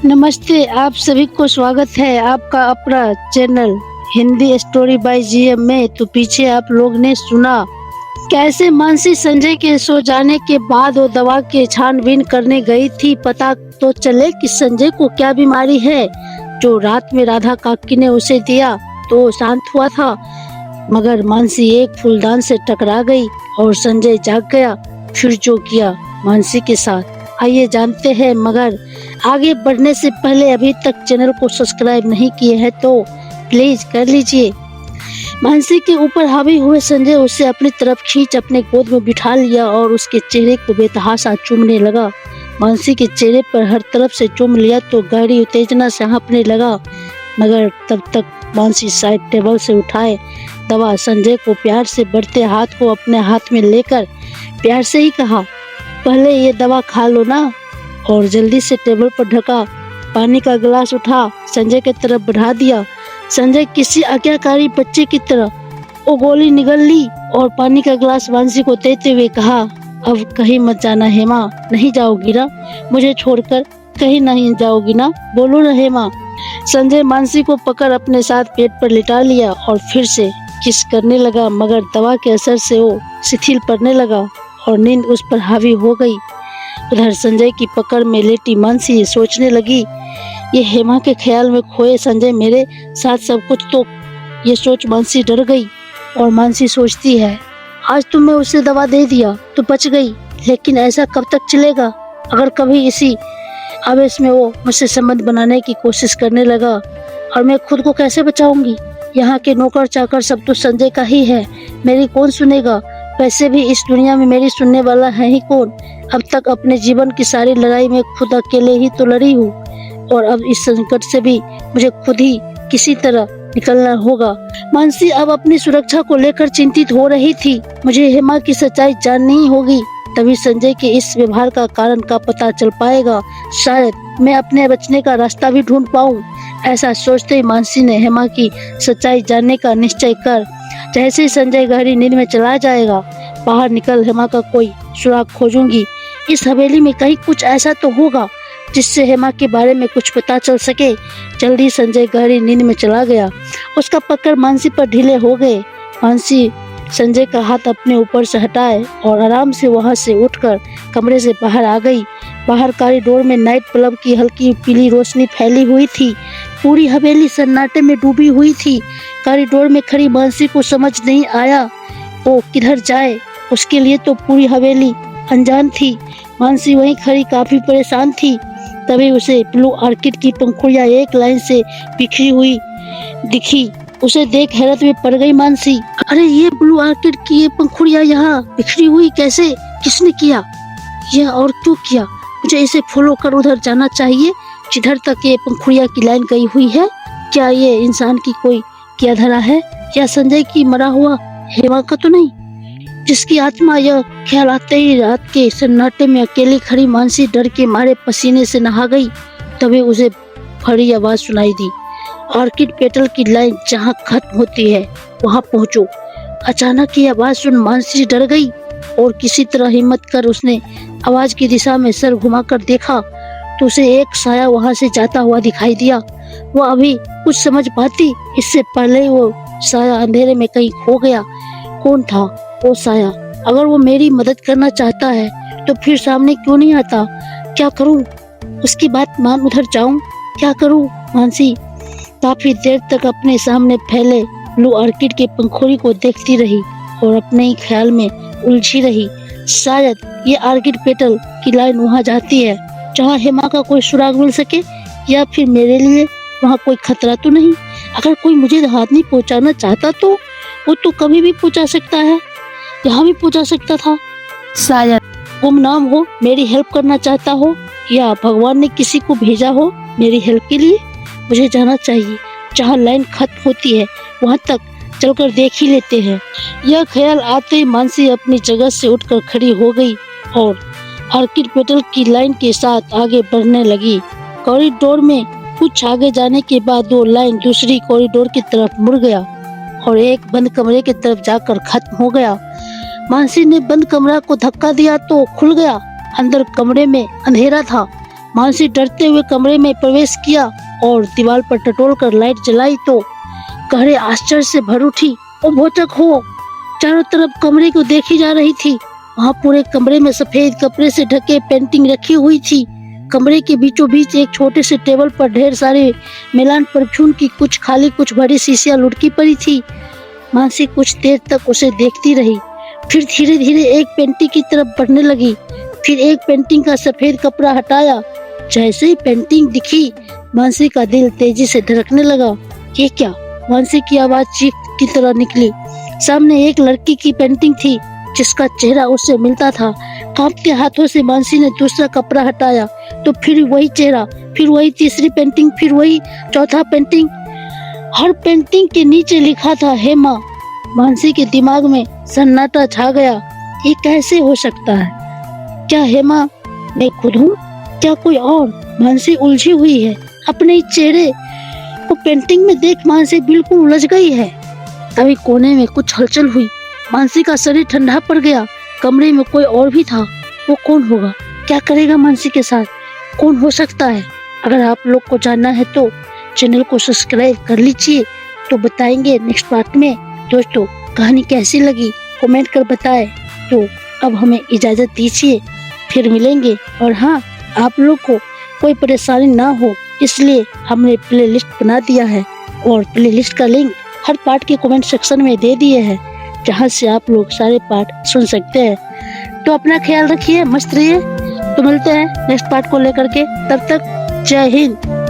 नमस्ते, आप सभी को स्वागत है आपका अपना channel Hindi story by GM में। तो पीछे आप लोग ने सुना कैसे मानसी संजय के सो जाने के बाद वो दवा के छानबीन करने गई थी। पता तो चले कि संजय को क्या बीमारी है। जो रात में राधा काकी ने उसे दिया तो वो शांत हुआ था, मगर मानसी एक फूलदान से टकरा गई और संजय जाग गया। फिर जो किया मानसी के साथ आइए जानते हैं, मगर आगे बढ़ने से पहले अभी तक चैनल को सब्सक्राइब नहीं किए हैं तो प्लीज कर लीजिए। मानसी के ऊपर हावी हुए संजय उसे अपनी तरफ खींच अपने गोद में बिठा लिया और उसके चेहरे को बेतहाशा चूमने लगा। मानसी के चेहरे पर हर तरफ से चूम लिया तो गहरी उत्तेजना से हाँफने लगा, मगर तब तक मानसी साइड टेबल से उठाए दवा संजय को प्यार से बढ़ते हाथ को अपने हाथ में लेकर प्यार से ही कहा, पहले ये दवा खा लो ना। और जल्दी से टेबल पर ढका पानी का गिलास उठा संजय की तरफ बढ़ा दिया। संजय किसी आज्ञाकारी बच्चे की तरह वो गोली निगल ली और पानी का गिलास मानसी को देते हुए कहा, अब कहीं मत जाना हेमा, नहीं जाओगी ना, मुझे छोड़कर कहीं नहीं जाओगी ना, बोलो ना हेमा। संजय मानसी को पकड़ अपने साथ पेट पर लिटा लिया और फिर से किस करने लगा, मगर दवा के असर से वो शिथिल पड़ने लगा और नींद उस पर हावी हो गई। उधर संजय की पकड़ में लेटी मानसी सोचने लगी, ये हेमा के ख्याल में खोए संजय मेरे साथ सब कुछ। तो ये सोच मानसी डर गई और मानसी सोचती है, आज तुमने उसे दवा दे दिया तो बच गई, लेकिन ऐसा कब तक चलेगा। अगर कभी इसी आवेश में वो मुझसे संबंध बनाने की कोशिश करने लगा और मैं खुद को कैसे बचाऊंगी। यहाँ के नौकर चाकर सब तो संजय का ही है, मेरी कौन सुनेगा। वैसे भी इस दुनिया में मेरी सुनने वाला है ही कौन। अब तक अपने जीवन की सारी लड़ाई में खुद अकेले ही तो लड़ी हूँ और अब इस संकट से भी मुझे खुद ही किसी तरह निकलना होगा। मानसी अब अपनी सुरक्षा को लेकर चिंतित हो रही थी। मुझे हेमा की सच्चाई जाननी ही होगी, तभी संजय के इस व्यवहार का कारण का पता चल पाएगा। शायद मैं अपने बचने का रास्ता भी ढूंढ पाऊँ। ऐसा सोचते ही मानसी ने हेमा की सच्चाई जानने का निश्चय कर जैसे ही संजय गहरी नींद में चला जाएगा, बाहर निकल हेमा का कोई सुराग खोजूंगी। इस हवेली में कहीं कुछ ऐसा तो होगा जिससे हेमा के बारे में कुछ पता चल सके। जल्दी संजय गहरी नींद में चला गया। उसका पकड़ मानसी पर ढीले हो गए। मानसी संजय का हाथ अपने ऊपर से हटाए और आराम से वहां से उठकर कमरे से बाहर आ गई। बाहर कॉरिडोर में नाइट बल्ब की हल्की पीली रोशनी फैली हुई थी। पूरी हवेली सन्नाटे में डूबी हुई थी। कॉरिडोर में खड़ी मानसी को समझ नहीं आया वो किधर जाए। उसके लिए तो पूरी हवेली अनजान थी। मानसी वहीं खड़ी काफी परेशान थी। तभी उसे ब्लू ऑर्किड की पंखुड़ियां एक लाइन से बिखरी हुई दिखी। उसे देख हैरत में पड़ गई मानसी। अरे ये ब्लू ऑर्किड की ये पंखुड़ियां यहाँ बिखरी हुई कैसे, किसने किया यह और क्यों किया। मुझे इसे फॉलो कर उधर जाना चाहिए जिधर तक ये पंखुड़ियां की लाइन गई हुई है। क्या ये इंसान की कोई क्या धरा है या संजय की मरा हुआ हेमा का तो नहीं, जिसकी आत्मा। यह ख्याल आते ही रात के सन्नाटे में अकेली खड़ी मानसी डर के मारे पसीने से नहा गई। तभी उसे बड़ी आवाज सुनाई दी, ऑर्किड पेटल की लाइन जहाँ खत्म होती है वहाँ पहुँचो। अचानक ये आवाज सुन मानसी डर गई और किसी तरह हिम्मत कर उसने आवाज की दिशा में सर घुमाकर देखा तो उसे एक साया वहाँ से जाता हुआ दिखाई दिया। वो अभी कुछ समझ पाती इससे पहले ही वो साया अंधेरे में कहीं खो गया। कौन था वो साया? अगर वो मेरी मदद करना चाहता है तो फिर सामने क्यों नहीं आता? क्या करूं? उसकी बात मान उधर जाऊं? क्या करूं? मानसी काफी देर तक अपने सामने फैले ब्लू ऑर्किड के पंखुड़ी को देखती रही और अपने ही ख्याल में उलझी रही। शायद ये ऑर्किड पेटल की लाइन वहाँ जाती है जहाँ हेमा का कोई सुराग मिल सके, या फिर मेरे लिए वहाँ कोई खतरा तो नहीं। अगर कोई मुझे हाथ नहीं पहुँचाना चाहता तो वो तो कभी भी पहुँचा सकता है, यहाँ भी पहुँचा सकता था। शायद गुमनाम हो, मेरी हेल्प करना चाहता हो, या भगवान ने किसी को भेजा हो मेरी हेल्प के लिए। मुझे जाना चाहिए जहाँ लाइन खत्म होती है, वहाँ तक चलकर देख ही लेते हैं। यह ख्याल आते ही मानसी अपनी जगह से उठकर खड़ी हो गई और ऑर्किड पेटल की लाइन के साथ आगे बढ़ने लगी। कॉरिडोर में कुछ आगे जाने के बाद वो लाइन दूसरी कॉरिडोर की तरफ मुड़ गया और एक बंद कमरे की तरफ जाकर खत्म हो गया। मानसी ने बंद कमरा को धक्का दिया तो खुल गया। अंदर कमरे में अंधेरा था। मानसी डरते हुए कमरे में प्रवेश किया और दीवार पर टटोल कर लाइट जलाई तो कहरे आश्चर्य से भर उठी। ओ भौचक हो, चारों तरफ कमरे को देखी जा रही थी। वहाँ पूरे कमरे में सफेद कपड़े से ढके पेंटिंग रखी हुई थी। कमरे के बीचों बीच एक छोटे से टेबल पर ढेर सारे मिलान परफ्यूम की कुछ खाली कुछ भरी शीशियां लुढ़की पड़ी थी। मानसी कुछ देर तक उसे देखती रही, फिर धीरे धीरे एक पेंटिंग की तरफ बढ़ने लगी। फिर एक पेंटिंग का सफेद कपड़ा हटाया। जैसे ही पेंटिंग दिखी, मानसी का दिल तेजी से धड़कने लगा। ये क्या? मानसी की आवाज चीख की तरह निकली। सामने एक लड़की की पेंटिंग थी जिसका चेहरा उससे मिलता था। कांपते हाथों से मानसी ने दूसरा कपड़ा हटाया तो फिर वही चेहरा, फिर वही तीसरी पेंटिंग, फिर वही चौथा पेंटिंग। हर पेंटिंग के नीचे लिखा था हेमा। मानसी के दिमाग में सन्नाटा छा गया। ये कैसे हो सकता है? क्या हेमा मैं खुद हूँ? क्या कोई और? मानसी उलझी हुई है। अपने ही चेहरे को पेंटिंग में देख मानसी बिल्कुल उलझ गई है। तभी कोने में कुछ हलचल हुई। मानसी का शरीर ठंडा पड़ गया। कमरे में कोई और भी था। वो कौन होगा? क्या करेगा मानसी के साथ? कौन हो सकता है? अगर आप लोग को जानना है तो चैनल को सब्सक्राइब कर लीजिए। तो बताएंगे नेक्स्ट पार्ट में। दोस्तों कहानी कैसी लगी कमेंट कर बताएं। तो अब हमें इजाजत दीजिए, फिर मिलेंगे। और हाँ, आप लोग को कोई परेशानी ना हो इसलिए हमने प्लेलिस्ट बना दिया है और प्लेलिस्ट का लिंक हर पार्ट के कमेंट सेक्शन में दे दिए हैं, जहां से आप लोग सारे पार्ट सुन सकते हैं। तो अपना ख्याल रखिए, मस्त रहिए। तो मिलते हैं नेक्स्ट पार्ट को लेकर के। तब तक जय हिंद।